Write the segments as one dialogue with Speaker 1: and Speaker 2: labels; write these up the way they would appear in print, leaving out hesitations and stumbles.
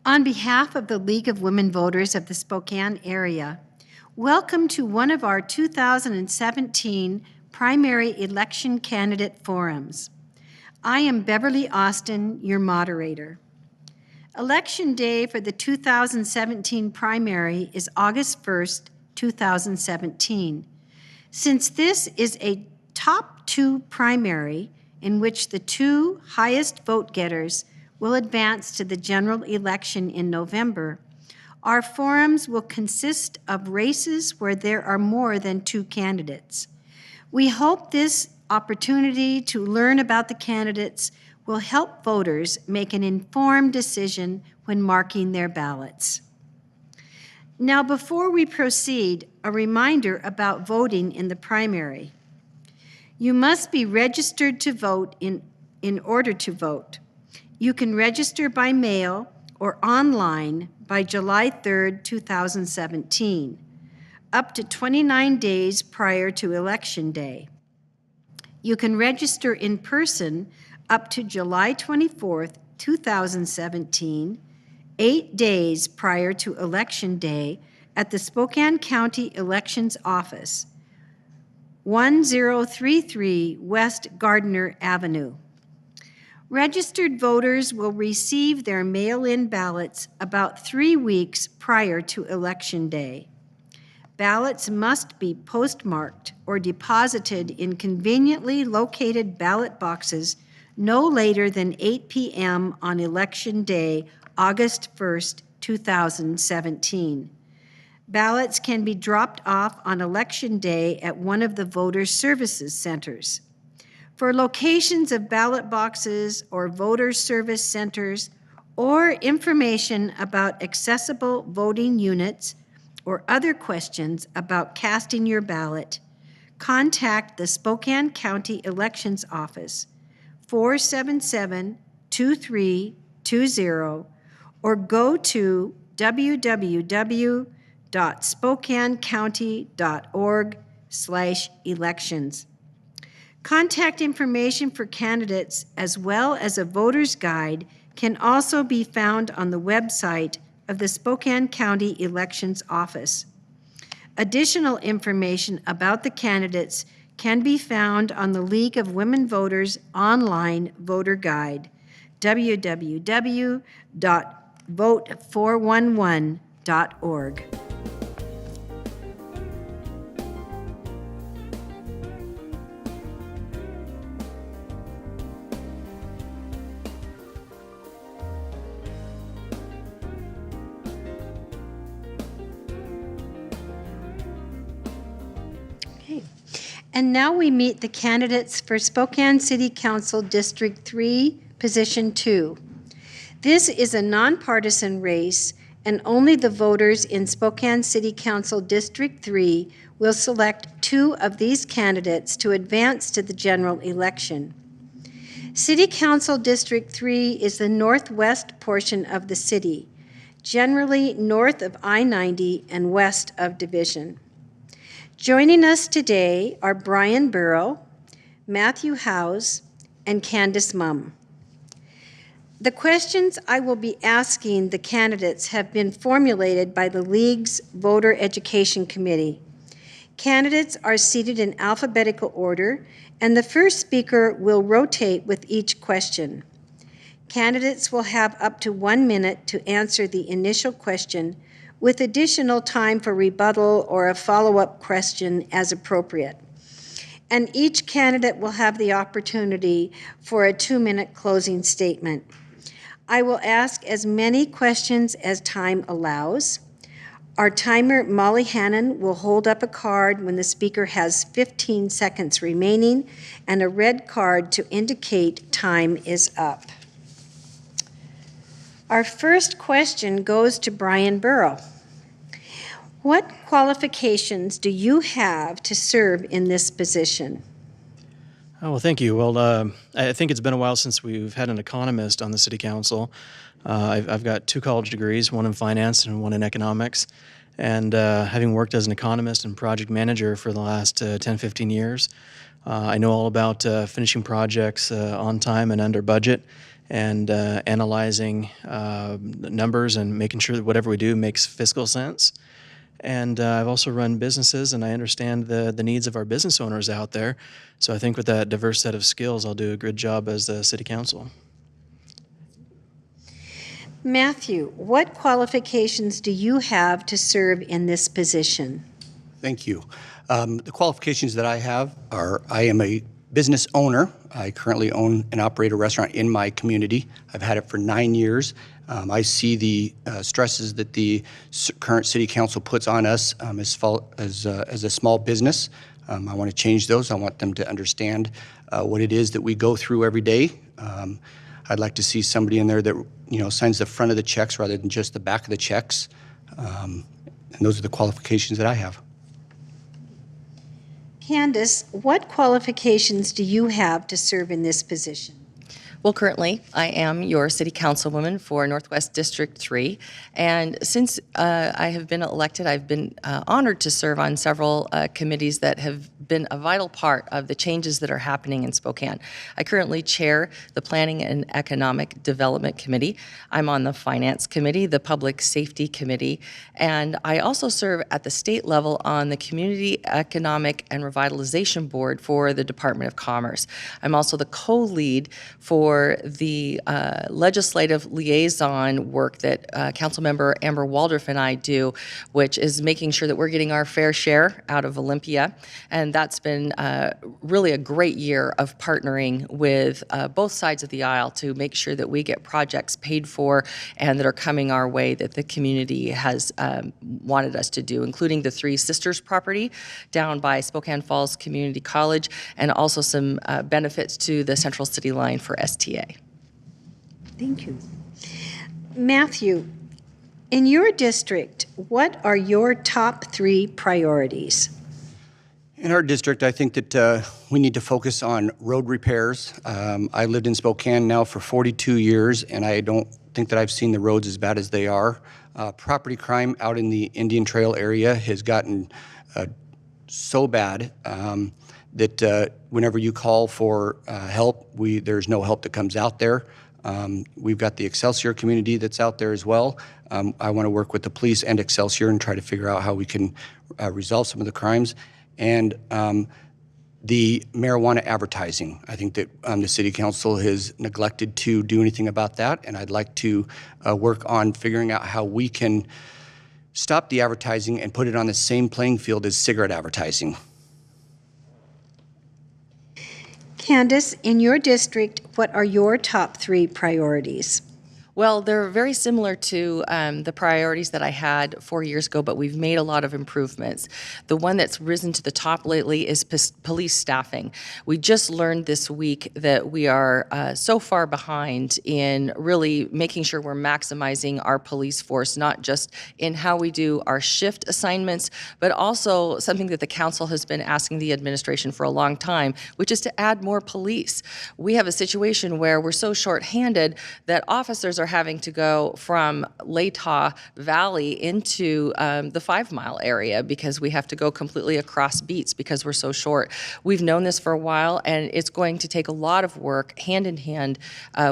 Speaker 1: On behalf of the League of Women Voters of the Spokane area, welcome to one of our 2017 primary election candidate forums. I am Beverly Austin, your moderator. Election day for the 2017 primary is August 1st, 2017. Since this is a top two primary in which the two highest vote getters will advance to the general election in November, our forums will consist of races where there are more than two candidates. We hope this opportunity to learn about the candidates will help voters make an informed decision when marking their ballots. Now, before we proceed, a reminder about voting in the primary. You must be registered to vote in order to vote. You can register by mail or online by July 3rd, 2017, up to 29 days prior to Election Day. You can register in person up to July 24th, 2017, 8 days prior to Election Day at the Spokane County Elections Office, 1033 West Gardner Avenue. Registered voters will receive their mail-in ballots about 3 weeks prior to Election Day. Ballots must be postmarked or deposited in conveniently located ballot boxes no later than 8 p.m. on Election Day, August 1st, 2017. Ballots can be dropped off on Election Day at one of the voter services centers. For locations of ballot boxes or voter service centers or information about accessible voting units or other questions about casting your ballot, contact the Spokane County Elections Office, 477-2320, or go to www.spokanecounty.org/elections. Contact information for candidates as well as a voter's guide can also be found on the website of the Spokane County Elections Office. Additional information about the candidates can be found on the League of Women Voters online voter guide, www.vote411.org. And now we meet the candidates for Spokane City Council District 3, Position 2. This is a nonpartisan race, and only the voters in Spokane City Council District 3 will select two of these candidates to advance to the general election. City Council District 3 is the northwest portion of the city, generally north of I-90 and west of Division. Joining us today are Brian Burrow, Matthew Howes, and Candace Mumm. The questions I will be asking the candidates have been formulated by the League's Voter Education Committee. Candidates are seated in alphabetical order, and the first speaker will rotate with each question. Candidates will have up to 1 minute to answer the initial question, with additional time for rebuttal or a follow-up question as appropriate. And each candidate will have the opportunity for a 2-minute closing statement. I will ask as many questions as time allows. Our timer, Molly Hannon, will hold up a card when the speaker has 15 seconds remaining and a red card to indicate time is up. Our first question goes to Brian Burrow. What qualifications do you have to serve in this position?
Speaker 2: Oh, well, thank you. Well, I think it's been a while since we've had an economist on the City Council. I've got 2 college degrees, one in finance and one in economics. And having worked as an economist and project manager for the last 10, 15 years, I know all about finishing projects on time and under budget, and analyzing numbers and making sure that whatever we do makes fiscal sense. And I've also run businesses, and I understand the needs of our business owners out there. So I think with that diverse set of skills, I'll do a good job as the city council.
Speaker 1: Matthew, what qualifications do you have to serve in this position?
Speaker 3: Thank you. The qualifications that I have are I am a business owner. I currently own and operate a restaurant in my community. I've had it for 9 years. I see the stresses that the current city council puts on us as a small business. I want to change those. I want them to understand what it is that we go through every day. I'd like to see somebody in there that signs the front of the checks rather than just the back of the checks. And those are the qualifications that I have.
Speaker 1: Candace, what qualifications do you have to serve in this position?
Speaker 4: Well, currently, I am your city councilwoman for Northwest District 3, and since I have been elected, I've been honored to serve on several committees that have been a vital part of the changes that are happening in Spokane. I currently chair the Planning and Economic Development Committee. I'm on the Finance Committee, the Public Safety Committee, and I also serve at the state level on the Community Economic and Revitalization Board for the Department of Commerce. I'm also the co-lead for the legislative liaison work that Councilmember Amber Waldorf and I do, which is making sure that we're getting our fair share out of Olympia. And that's been really a great year of partnering with both sides of the aisle to make sure that we get projects paid for and that are coming our way that the community has wanted us to do, including the Three Sisters property down by Spokane Falls Community College, and also some benefits to the Central City Line for STA.
Speaker 1: Thank you. Matthew, in your district, what are your top 3 priorities?
Speaker 3: In our district, I think that we need to focus on road repairs. I lived in Spokane now for 42 years, and I don't think that I've seen the roads as bad as they are. Property crime out in the Indian Trail area has gotten so bad that whenever you call for help, there's no help that comes out there. We've got the Excelsior community that's out there as well. I want to work with the police and Excelsior and try to figure out how we can resolve some of the crimes. And the marijuana advertising. I think that the city council has neglected to do anything about that, and I'd like to work on figuring out how we can stop the advertising and put it on the same playing field as cigarette advertising.
Speaker 1: Candace, in your district, what are your top 3 priorities?
Speaker 4: Well, they're very similar to the priorities that I had 4 years ago, but we've made a lot of improvements. The one that's risen to the top lately is police staffing. We just learned this week that we are so far behind in really making sure we're maximizing our police force, not just in how we do our shift assignments, but also something that the council has been asking the administration for a long time, which is to add more police. We have a situation where we're so short-handed that officers are having to go from Latah Valley into the 5 Mile area because we have to go completely across beats because we're so short. We've known this for a while, and it's going to take a lot of work hand in hand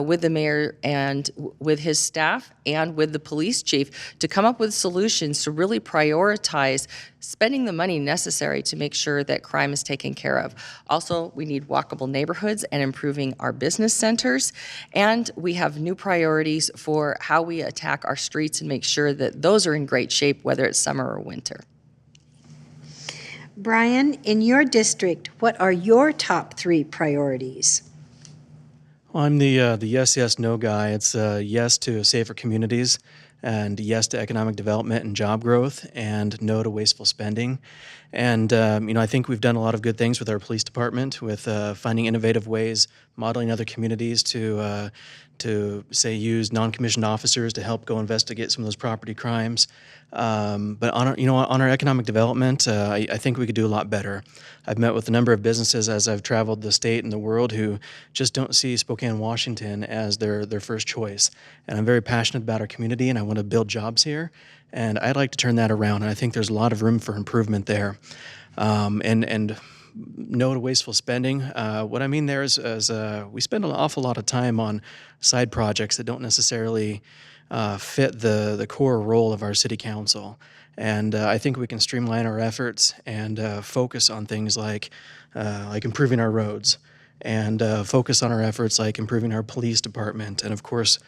Speaker 4: with the mayor and with his staff and with the police chief to come up with solutions to really prioritize spending the money necessary to make sure that crime is taken care of. Also, we need walkable neighborhoods and improving our business centers. And we have new priorities for how we attack our streets and make sure that those are in great shape, whether it's summer or winter.
Speaker 1: Brian, in your district, what are your top 3 priorities?
Speaker 2: Well, I'm the yes, yes, no guy. It's yes to safer communities, and yes to economic development and job growth, and no to wasteful spending. And I think we've done a lot of good things with our police department, with finding innovative ways, modeling other communities to say use non-commissioned officers to help go investigate some of those property crimes. But on our economic development, I think we could do a lot better. I've met with a number of businesses as I've traveled the state and the world who just don't see Spokane, Washington as their first choice. And I'm very passionate about our community, and I want to build jobs here. And I'd like to turn that around. And I think there's a lot of room for improvement there. And no to wasteful spending. What I mean there is we spend an awful lot of time on side projects that don't necessarily fit the core role of our city council. And I think we can streamline our efforts and focus on things like improving our roads, and focus on our efforts like improving our police department, and of course,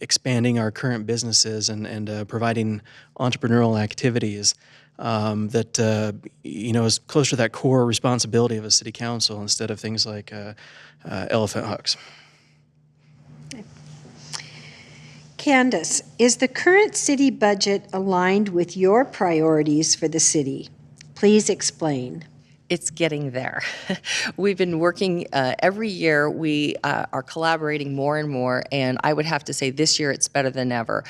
Speaker 2: expanding our current businesses and providing entrepreneurial activities that is closer to that core responsibility of a city council instead of things like elephant hooks.
Speaker 1: Candace, is the current city budget aligned with your priorities for the city? Please explain.
Speaker 4: It's getting there. We've been working every year. We are collaborating more and more, and I would have to say this year it's better than ever.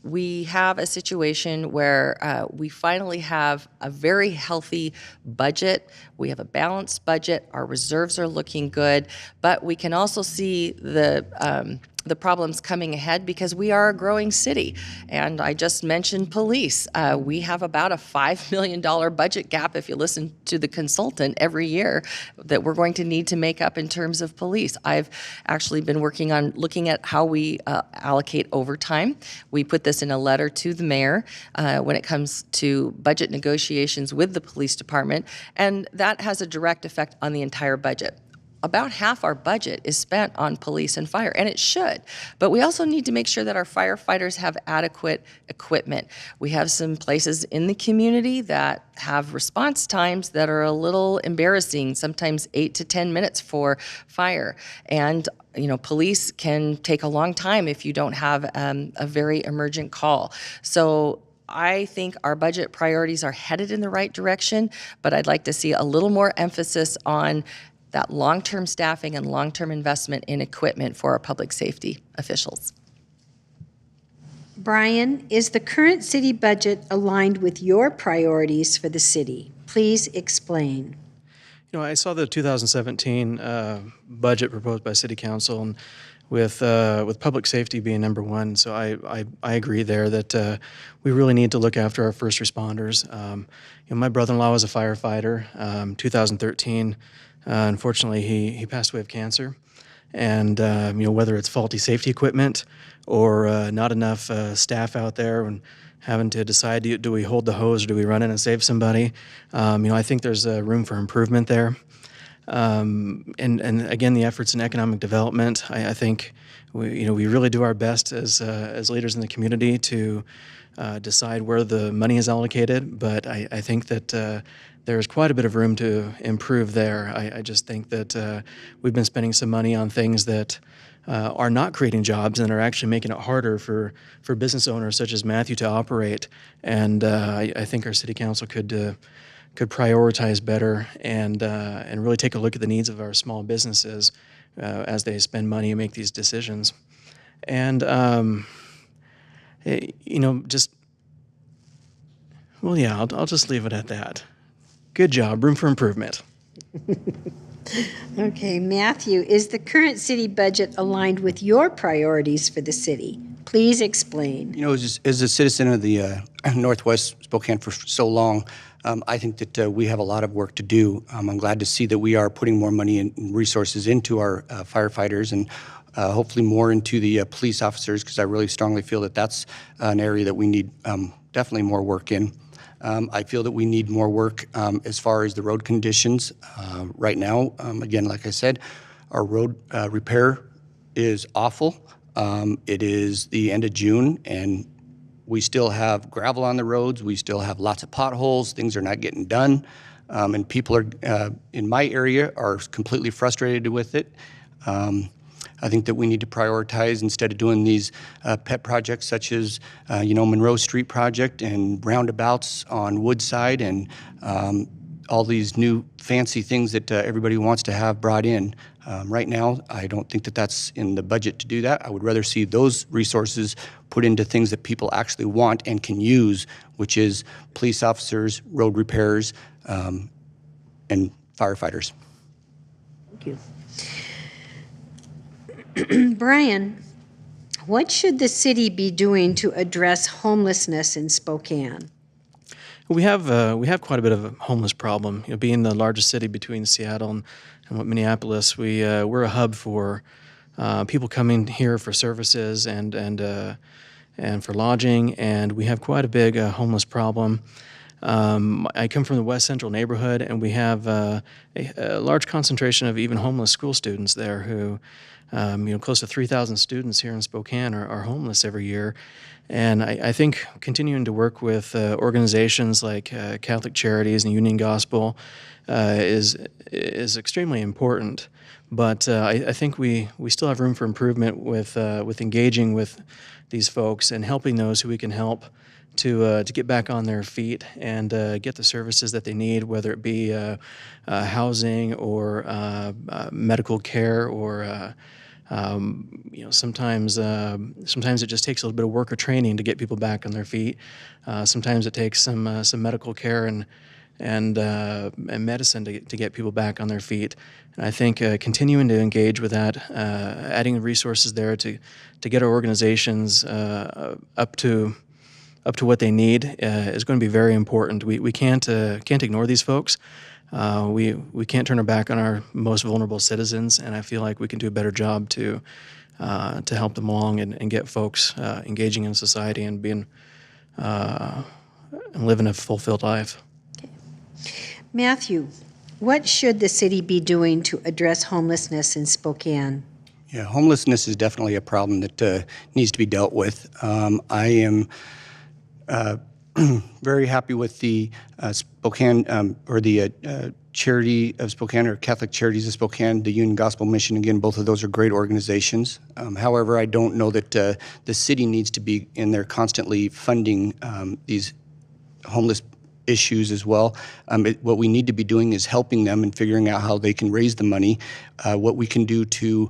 Speaker 4: We have a situation where we finally have a very healthy budget. We have a balanced budget. Our reserves are looking good, but we can also see the problems coming ahead because we are a growing city. And I just mentioned police. We have about a $5 million budget gap, if you listen to the consultant, every year that we're going to need to make up in terms of police. I've actually been working on looking at how we allocate overtime. We put this in a letter to the mayor when it comes to budget negotiations with the police department, and that has a direct effect on the entire budget. About half our budget is spent on police and fire, and it should. But we also need to make sure that our firefighters have adequate equipment. We have some places in the community that have response times that are a little embarrassing, sometimes 8 to 10 minutes for fire. And police can take a long time if you don't have a very emergent call. So I think our budget priorities are headed in the right direction, but I'd like to see a little more emphasis on that long-term staffing and long-term investment in equipment for our public safety officials.
Speaker 1: Brian, is the current city budget aligned with your priorities for the city? Please explain.
Speaker 2: I saw the 2017 budget proposed by City Council, and with public safety being number one. So I agree there that we really need to look after our first responders. My brother-in-law was a firefighter. 2013. Unfortunately, he passed away of cancer, and whether it's faulty safety equipment or not enough staff out there and having to decide, do we hold the hose or do we run in and save somebody? I think there's room for improvement there. And again, the efforts in economic development, I think we really do our best as leaders in the community to decide where the money is allocated, but I think that there's quite a bit of room to improve there. I just think that we've been spending some money on things that are not creating jobs and are actually making it harder for business owners such as Matthew to operate. And I think our city council could prioritize better and really take a look at the needs of our small businesses as they spend money and make these decisions. And I'll just leave it at that. Good job. Room for improvement.
Speaker 1: Okay, Matthew, is the current city budget aligned with your priorities for the city? Please explain.
Speaker 3: As a citizen of the Northwest Spokane for so long, I think that we have a lot of work to do. I'm glad to see that we are putting more money and resources into our firefighters and hopefully more into the police officers, because I really strongly feel that that's an area that we need definitely more work in. I feel that we need more work as far as the road conditions. Right now, again, like I said, our road repair is awful. It is the end of June, and we still have gravel on the roads. We still have lots of potholes. Things are not getting done. And people are in my area are completely frustrated with it. I think that we need to prioritize, instead of doing these pet projects such as, Monroe Street project and roundabouts on Woodside and all these new fancy things that everybody wants to have brought in. Right now, I don't think that that's in the budget to do that. I would rather see those resources put into things that people actually want and can use, which is police officers, road repairs, and firefighters.
Speaker 1: Thank you. Brian, what should the city be doing to address homelessness in Spokane?
Speaker 2: We have quite a bit of a homeless problem. Being the largest city between Seattle and Minneapolis, we're a hub for people coming here for services and for lodging, and we have quite a big homeless problem. I come from the West Central neighborhood, and we have a large concentration of even homeless school students there who, close to 3,000 students here in Spokane are homeless every year. And I think continuing to work with organizations like Catholic Charities and Union Gospel is extremely important. But I think we still have room for improvement with engaging with these folks and helping those who we can help to get back on their feet and get the services that they need, whether it be housing or medical care or sometimes it just takes a little bit of work or training to get people back on their feet. Sometimes it takes some medical care and medicine to get people back on their feet. And I think continuing to engage with that, adding resources there to get our organizations up to what they need is going to be very important. We can't ignore these folks. We can't turn our back on our most vulnerable citizens, and I feel like we can do a better job to help them along and get folks engaging in society and and living a fulfilled life.
Speaker 1: Matthew, what should the city be doing to address homelessness in Spokane?
Speaker 3: Yeah, homelessness is definitely a problem that needs to be dealt with. I am very happy with the Spokane or the Charity of Spokane or Catholic Charities of Spokane, the Union Gospel Mission. Again, both of those are great organizations. However, I don't know that the city needs to be in there constantly funding these homeless issues as well. What we need to be doing is helping them and figuring out how they can raise the money, what we can do to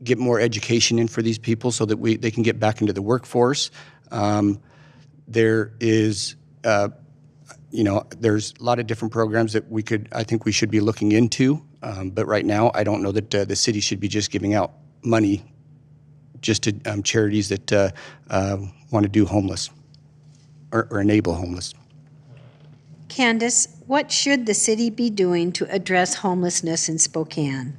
Speaker 3: get more education in for these people so that they can get back into the workforce. There is, there's a lot of different programs that I think we should be looking into. But right now, I don't know that the city should be just giving out money just to charities that want to do homeless or enable homeless.
Speaker 1: Candace, what should the city be doing to address homelessness in Spokane?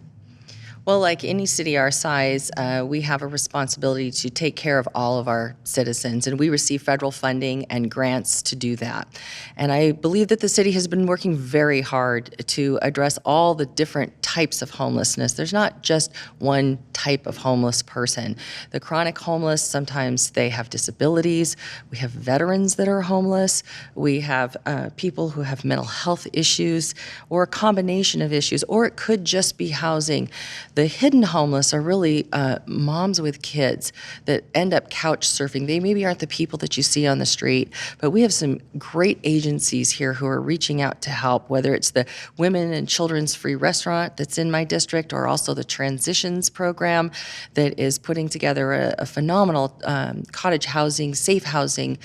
Speaker 4: Well, like any city our size, we have a responsibility to take care of all of our citizens, and we receive federal funding and grants to do that. And I believe that the city has been working very hard to address all the different types of homelessness. There's not just one type of homeless person. The chronic homeless, sometimes they have disabilities. We have veterans that are homeless. We have people who have mental health issues or a combination of issues, or it could just be housing. The hidden homeless are really moms with kids that end up couch surfing. They maybe aren't the people that you see on the street, but we have some great agencies here who are reaching out to help, whether it's the Women and Children's Free Restaurant that's in my district, or also the Transitions program that is putting together a phenomenal cottage housing, safe housing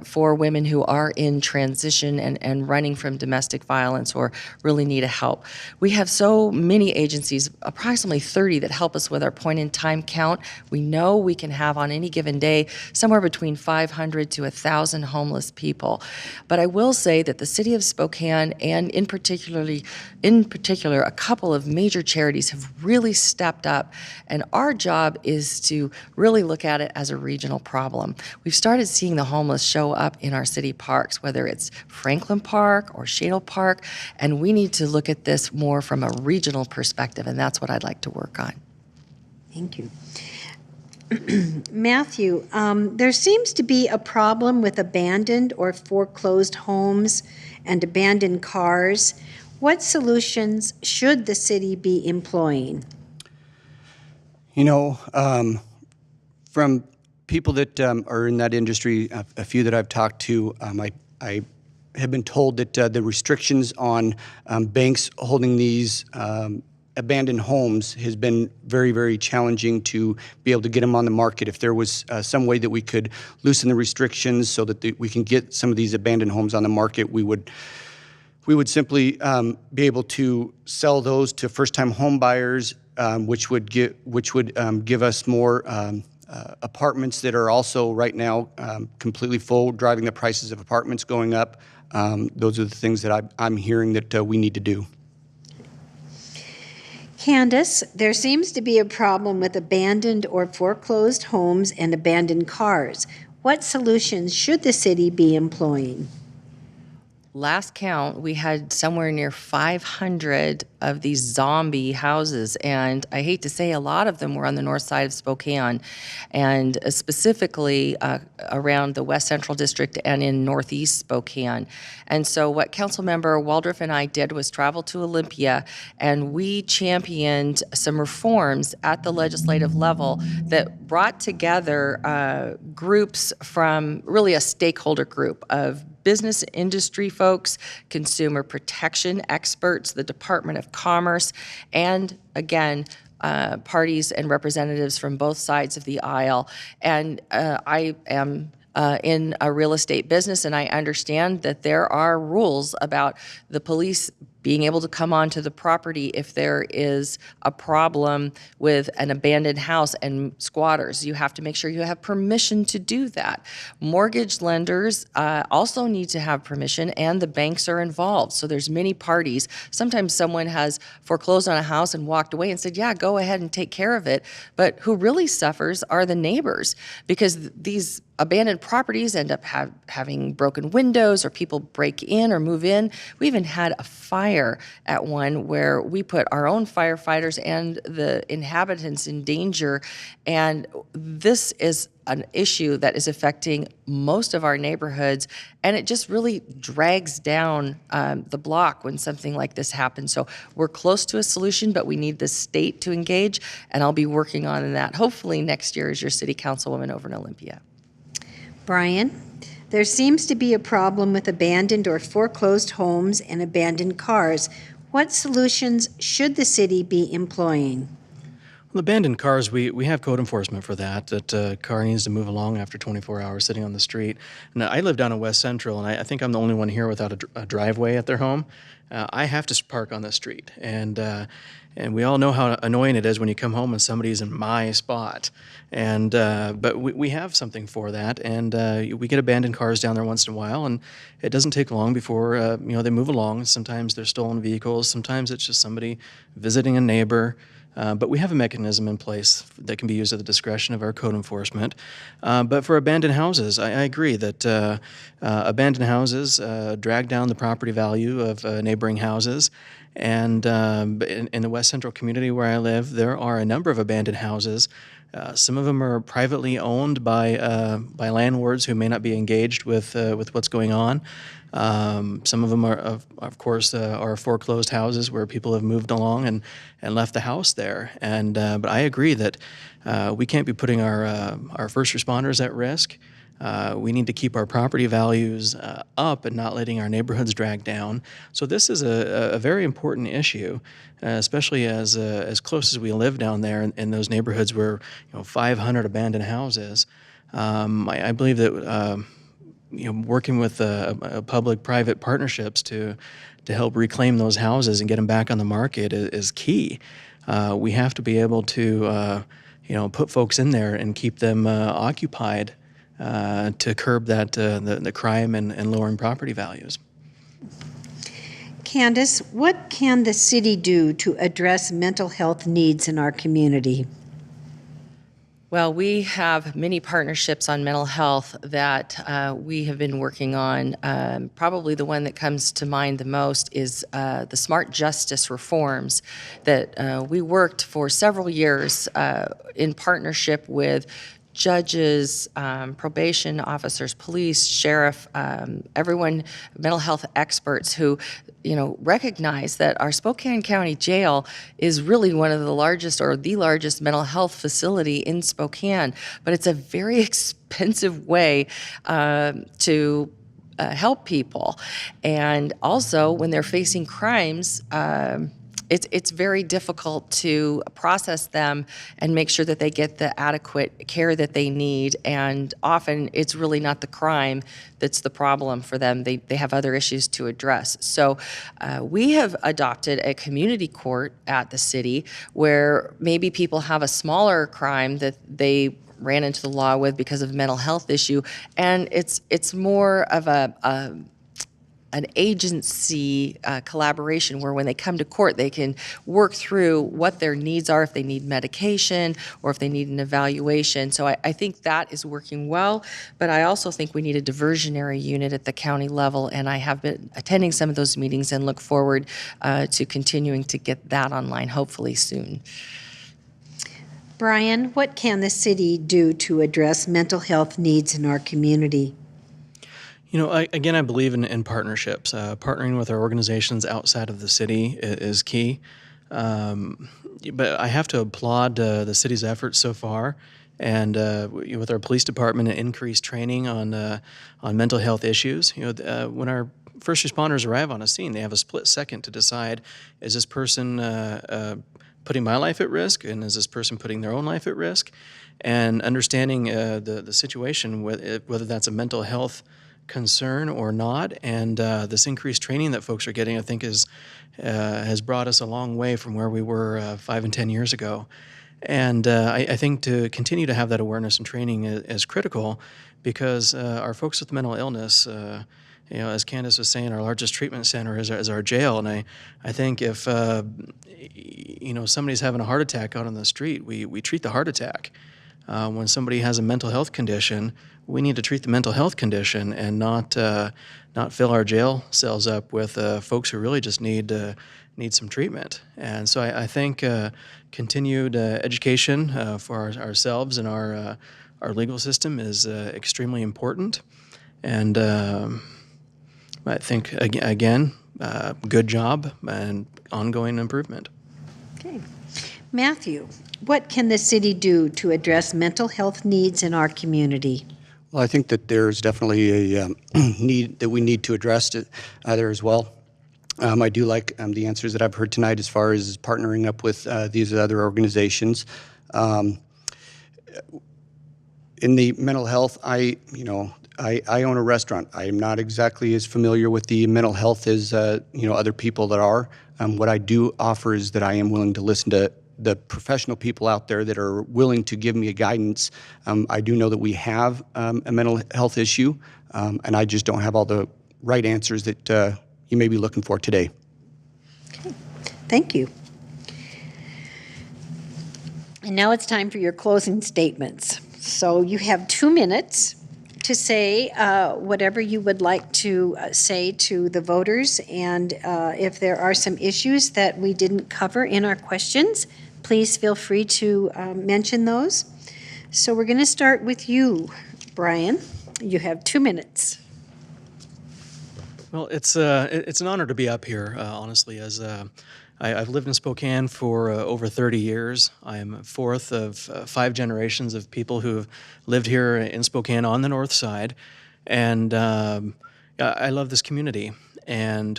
Speaker 4: for women who are in transition and running from domestic violence or really need a help. We have so many agencies, approximately 30, that help us with our point-in-time count. We know we can have on any given day somewhere between 500 to 1,000 homeless people. But I will say that the city of Spokane, and in particular, a couple of major charities have really stepped up, and our job is to really look at it as a regional problem. We've started seeing the homeless show up in our city parks, whether it's Franklin Park or Shadle Park, and we need to look at this more from a regional perspective, and that's what I'd like to work on.
Speaker 1: Thank you. Matthew, there seems to be a problem with abandoned or foreclosed homes and abandoned cars. What solutions should the city be employing?
Speaker 3: From people that are in that industry, a few that I've talked to, I have been told that the restrictions on banks holding these abandoned homes has been very, very challenging to be able to get them on the market. If there was some way that we could loosen the restrictions so that we can get some of these abandoned homes on the market, we would simply be able to sell those to first-time home buyers, which would give us more apartments that are also right now completely full, driving the prices of apartments going up. Those are the things that I'm hearing that we need to do.
Speaker 1: Candace, there seems to be a problem with abandoned or foreclosed homes and abandoned cars. What solutions should the city be employing?
Speaker 4: Last count, we had somewhere near 500 of these zombie houses, and I hate to say a lot of them were on the north side of Spokane, and specifically around the West Central District and in northeast Spokane. And so what Councilmember Waldrop and I did was travel to Olympia, and we championed some reforms at the legislative level that brought together groups from really a stakeholder group of business industry folks, consumer protection experts, the Department of Commerce, and again, parties and representatives from both sides of the aisle. And I am in a real estate business, and I understand that there are rules about the police being able to come onto the property if there is a problem with an abandoned house and squatters. You have to make sure you have permission to do that. Mortgage lenders also need to have permission, and the banks are involved. So there's many parties. Sometimes someone has foreclosed on a house and walked away and said, yeah, go ahead and take care of it. But who really suffers are the neighbors, because these abandoned properties end up having broken windows, or people break in or move in. We even had a fire at one where we put our own firefighters and the inhabitants in danger. And this is an issue that is affecting most of our neighborhoods, and it just really drags down the block when something like this happens. So we're close to a solution, but we need the state to engage, and I'll be working on that hopefully next year as your city councilwoman over in Olympia.
Speaker 1: Brian, there seems to be a problem with abandoned or foreclosed homes and abandoned cars. What solutions should the city be employing?
Speaker 2: Well, abandoned cars, we have code enforcement for that a car needs to move along after 24 hours sitting on the street. And I live down in West Central, and I think I'm the only one here without a driveway at their home. I have to park on the street, and we all know how annoying it is when you come home and somebody's in my spot. And but we have something for that, and we get abandoned cars down there once in a while, and it doesn't take long before they move along. Sometimes they're stolen vehicles, sometimes it's just somebody visiting a neighbor. But we have a mechanism in place that can be used at the discretion of our code enforcement. But for abandoned houses, I agree that abandoned houses drag down the property value of neighboring houses. And in the West Central community where I live, there are a number of abandoned houses. Some of them are privately owned by landlords who may not be engaged with what's going on. Some of them are, of course, are foreclosed houses where people have moved along and left the house there. And but I agree that we can't be putting our first responders at risk. We need to keep our property values up and not letting our neighborhoods drag down. So this is a very important issue, especially as close as we live down there in those neighborhoods where 500 abandoned houses. I believe that working with public-private partnerships to help reclaim those houses and get them back on the market is key. We have to be able to put folks in there and keep them occupied. To curb that the crime and lowering property values.
Speaker 1: Candace, what can the city do to address mental health needs in our community?
Speaker 4: Well, we have many partnerships on mental health that we have been working on. Probably the one that comes to mind the most is the smart justice reforms that we worked for several years in partnership with judges, probation officers, police, sheriff, everyone, mental health experts who, recognize that our Spokane County Jail is really one of the largest or the largest mental health facility in Spokane, but it's a very expensive way to help people. And also when they're facing crimes, it's very difficult to process them and make sure that they get the adequate care that they need. And often it's really not the crime that's the problem for them. They have other issues to address. So we have adopted a community court at the city where maybe people have a smaller crime that they ran into the law with because of mental health issue, and it's more of an agency collaboration where when they come to court, they can work through what their needs are, if they need medication or if they need an evaluation. So I think that is working well, but I also think we need a diversionary unit at the county level, and I have been attending some of those meetings and look forward to continuing to get that online, hopefully soon.
Speaker 1: Brian, what can the city do to address mental health needs in our community?
Speaker 2: You know, I believe in partnerships. Partnering with our organizations outside of the city is key. But I have to applaud the city's efforts so far, and with our police department and increased training on mental health issues. You know, when our first responders arrive on a scene, they have a split second to decide: is this person putting my life at risk, and is this person putting their own life at risk? And understanding the situation, whether that's a mental health concern or not, and this increased training that folks are getting, I think, has brought us a long way from where we were 5 and 10 years ago. And I think to continue to have that awareness and training is critical, because our folks with mental illness, you know, as Candace was saying, our largest treatment center is our jail. And I think if you know, somebody's having a heart attack out on the street, we treat the heart attack. When somebody has a mental health condition, we need to treat the mental health condition and not fill our jail cells up with folks who really just need some treatment. And so I think continued education for ourselves and our legal system is extremely important. And I think again, good job and ongoing improvement.
Speaker 1: Okay. Matthew, what can the city do to address mental health needs in our community?
Speaker 3: Well, I think that there's definitely a need that we need to address there as well. I do like the answers that I've heard tonight as far as partnering up with these other organizations. In the mental health, I own a restaurant. I am not exactly as familiar with the mental health as other people that are. What I do offer is that I am willing to listen to the professional people out there that are willing to give me a guidance. I do know that we have a mental health issue, and I just don't have all the right answers that you may be looking for today.
Speaker 1: Okay. Thank you. And now it's time for your closing statements. So you have 2 minutes to say whatever you would like to say to the voters, and if there are some issues that we didn't cover in our questions, please feel free to mention those. So we're going to start with you, Brian. You have 2 minutes.
Speaker 2: Well, it's an honor to be up here, honestly, as I've lived in Spokane for over 30 years. I am fourth of 5 generations of people who have lived here in Spokane on the north side, and I love this community, and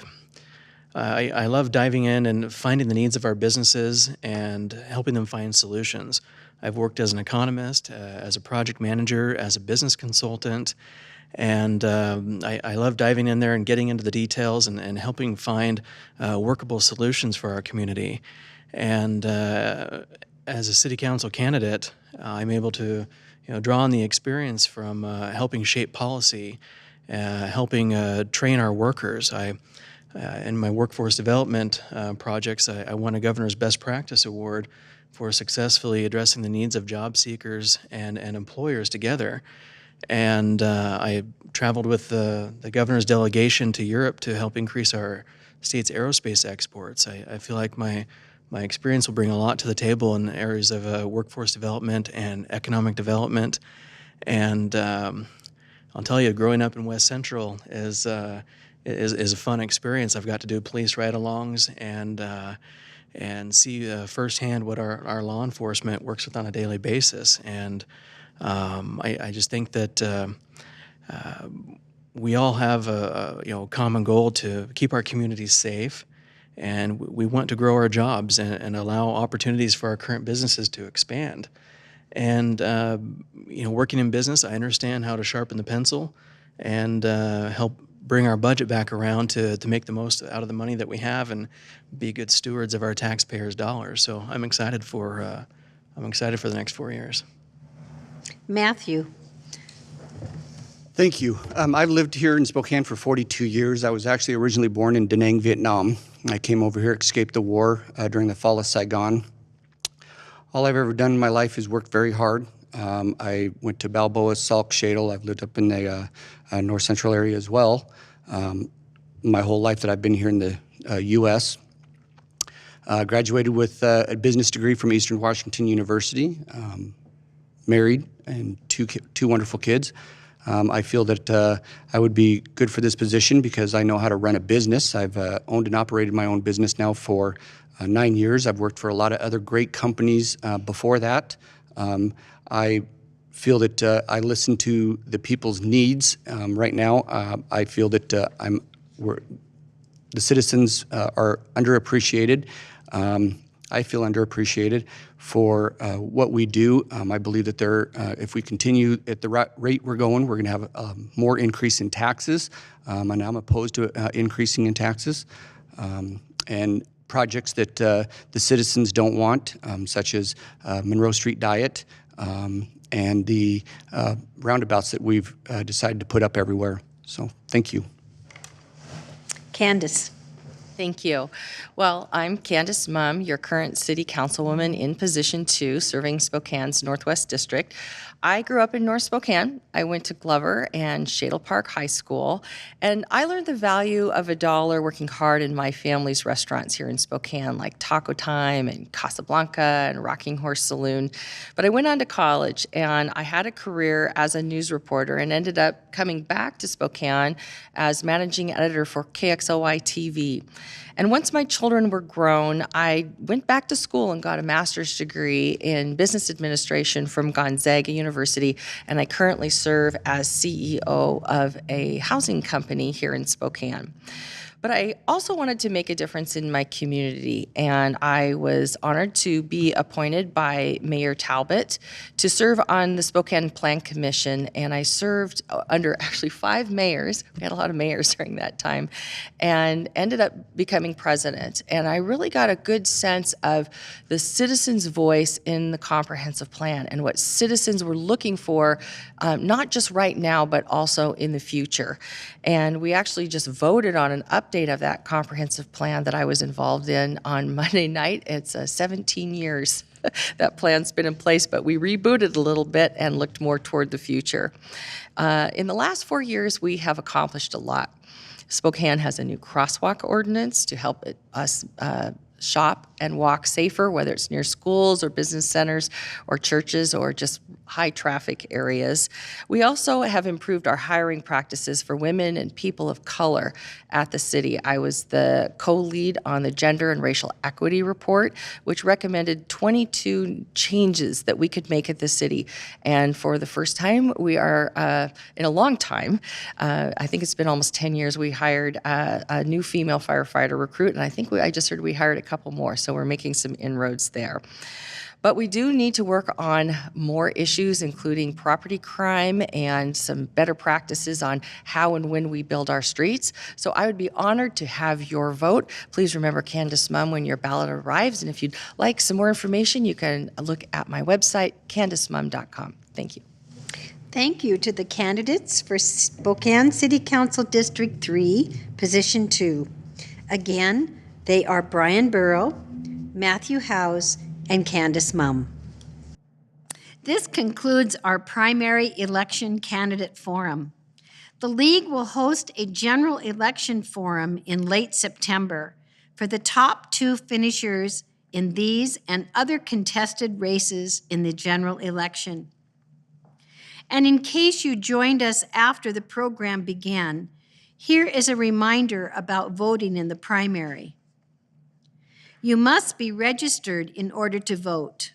Speaker 2: I love diving in and finding the needs of our businesses and helping them find solutions. I've worked as an economist, as a project manager, as a business consultant, and I love diving in there and getting into the details and helping find workable solutions for our community. And as a city council candidate, I'm able to draw on the experience from helping shape policy, helping train our workers. In my workforce development projects, I won a Governor's Best Practice Award for successfully addressing the needs of job seekers and employers together. And I traveled with the governor's delegation to Europe to help increase our state's aerospace exports. I feel like my experience will bring a lot to the table in areas of workforce development and economic development. And I'll tell you, growing up in West Central is a fun experience. I've got to do police ride-alongs and see firsthand what our law enforcement works with on a daily basis. And I just think that we all have a common goal to keep our communities safe, and we want to grow our jobs and allow opportunities for our current businesses to expand. And working in business, I understand how to sharpen the pencil and help bring our budget back around to make the most out of the money that we have and be good stewards of our taxpayers' dollars. So I'm excited for the next 4 years.
Speaker 1: Matthew.
Speaker 3: Thank you. I've lived here in Spokane for 42 years. I was actually originally born in Da Nang, Vietnam. I came over here, escaped the war during the fall of Saigon. All I've ever done in my life is worked very hard. I went to Balboa, Sauk, Shadle. I've lived up in the north central area as well. My whole life that I've been here in the U.S. Graduated with a business degree from Eastern Washington University. Married and two wonderful kids. I feel that I would be good for this position because I know how to run a business. I've owned and operated my own business now for 9 years. I've worked for a lot of other great companies before that. I feel that I listen to the people's needs. Right now, I feel that the citizens are underappreciated. I feel underappreciated for what we do. I believe that if we continue at the rate we're going, we're going to have more increase in taxes, and I'm opposed to increasing in taxes. And projects that the citizens don't want, such as Monroe Street Diet and the roundabouts that we've decided to put up everywhere. So thank you.
Speaker 1: Candace.
Speaker 4: Thank you. Well, I'm Candace Mumm, your current City Councilwoman in position 2, serving Spokane's Northwest District. I grew up in North Spokane. I went to Glover and Shadle Park High School, and I learned the value of $1 working hard in my family's restaurants here in Spokane, like Taco Time and Casablanca and Rocking Horse Saloon. But I went on to college, and I had a career as a news reporter and ended up coming back to Spokane as managing editor for KXOY TV. And once my children were grown, I went back to school and got a master's degree in business administration from Gonzaga University, and I currently serve as CEO of a housing company here in Spokane. But I also wanted to make a difference in my community, and I was honored to be appointed by Mayor Talbot to serve on the Spokane Plan Commission, and I served under actually 5 mayors. We had a lot of mayors during that time, and ended up becoming president. And I really got a good sense of the citizens' voice in the comprehensive plan and what citizens were looking for, not just right now, but also in the future. And we actually just voted on an update of that comprehensive plan that I was involved in on Monday night. It's 17 years that plan's been in place, but we rebooted a little bit and looked more toward the future. In the last 4 years, we have accomplished a lot. Spokane has a new crosswalk ordinance to help us shop and walk safer, whether it's near schools or business centers or churches or just high traffic areas. We also have improved our hiring practices for women and people of color at the city. I was the co-lead on the Gender and Racial Equity Report, which recommended 22 changes that we could make at the city. And for the first time, we are, in a long time, I think it's been almost 10 years, we hired a new female firefighter recruit, and I think I just heard we hired a couple more, so we're making some inroads there. But we do need to work on more issues, including property crime and some better practices on how and when we build our streets. So I would be honored to have your vote. Please remember Candace Mumm when your ballot arrives. And if you'd like some more information, you can look at my website, candacemumm.com. Thank you.
Speaker 1: Thank you to the candidates for Spokane City Council District 3, Position 2. Again, they are Brian Burrow, Matthew Howes, and Candace Mumm. This concludes our primary election candidate forum. The League will host a general election forum in late September for the top 2 finishers in these and other contested races in the general election. And in case you joined us after the program began, here is a reminder about voting in the primary. You must be registered in order to vote.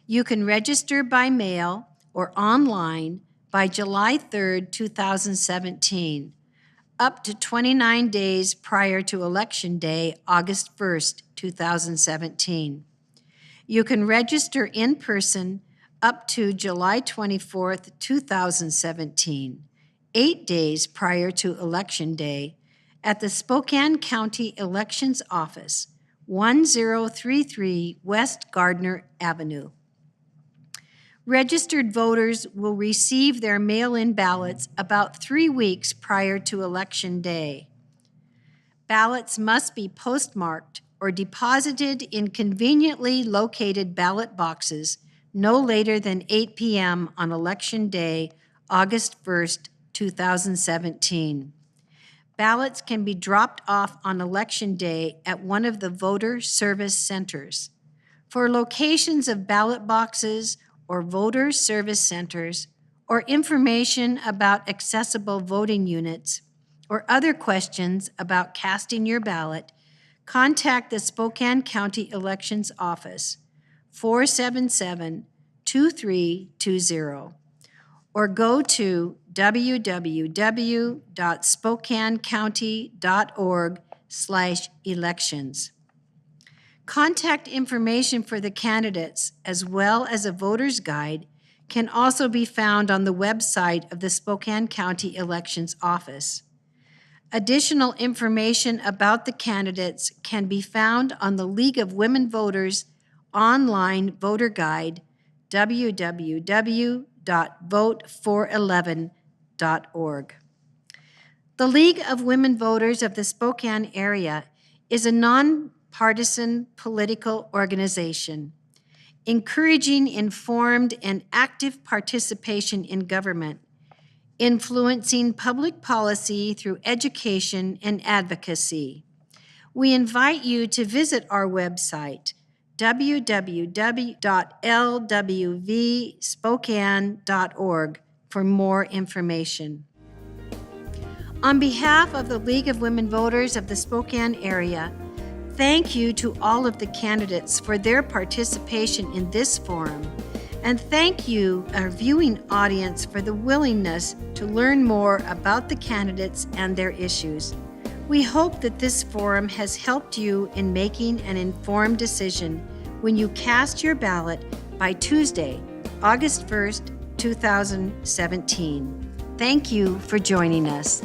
Speaker 1: You can register by mail or online by July 3rd, 2017, up to 29 days prior to Election Day, August 1st, 2017. You can register in person up to July 24th, 2017, 8 days prior to Election Day, at the Spokane County Elections Office, 1033 West Gardner Avenue. Registered voters will receive their mail-in ballots about 3 weeks prior to Election Day. Ballots must be postmarked or deposited in conveniently located ballot boxes no later than 8 p.m. on Election Day, August 1st, 2017. Ballots can be dropped off on Election Day at one of the voter service centers. For locations of ballot boxes or voter service centers, or information about accessible voting units, or other questions about casting your ballot, contact the Spokane County Elections Office, 477-2320, or go to www.spokanecounty.org/elections. Contact information for the candidates, as well as a voter's guide, can also be found on the website of the Spokane County Elections Office. Additional information about the candidates can be found on the League of Women Voters online voter guide, www.vote411.org. The League of Women Voters of the Spokane area is a nonpartisan political organization, encouraging informed and active participation in government, influencing public policy through education and advocacy. We invite you to visit our website, www.lwvspokane.org, for more information. On behalf of the League of Women Voters of the Spokane area, thank you to all of the candidates for their participation in this forum, and thank you, our viewing audience, for the willingness to learn more about the candidates and their issues. We hope that this forum has helped you in making an informed decision when you cast your ballot by Tuesday, August 1st, 2017. Thank you for joining us.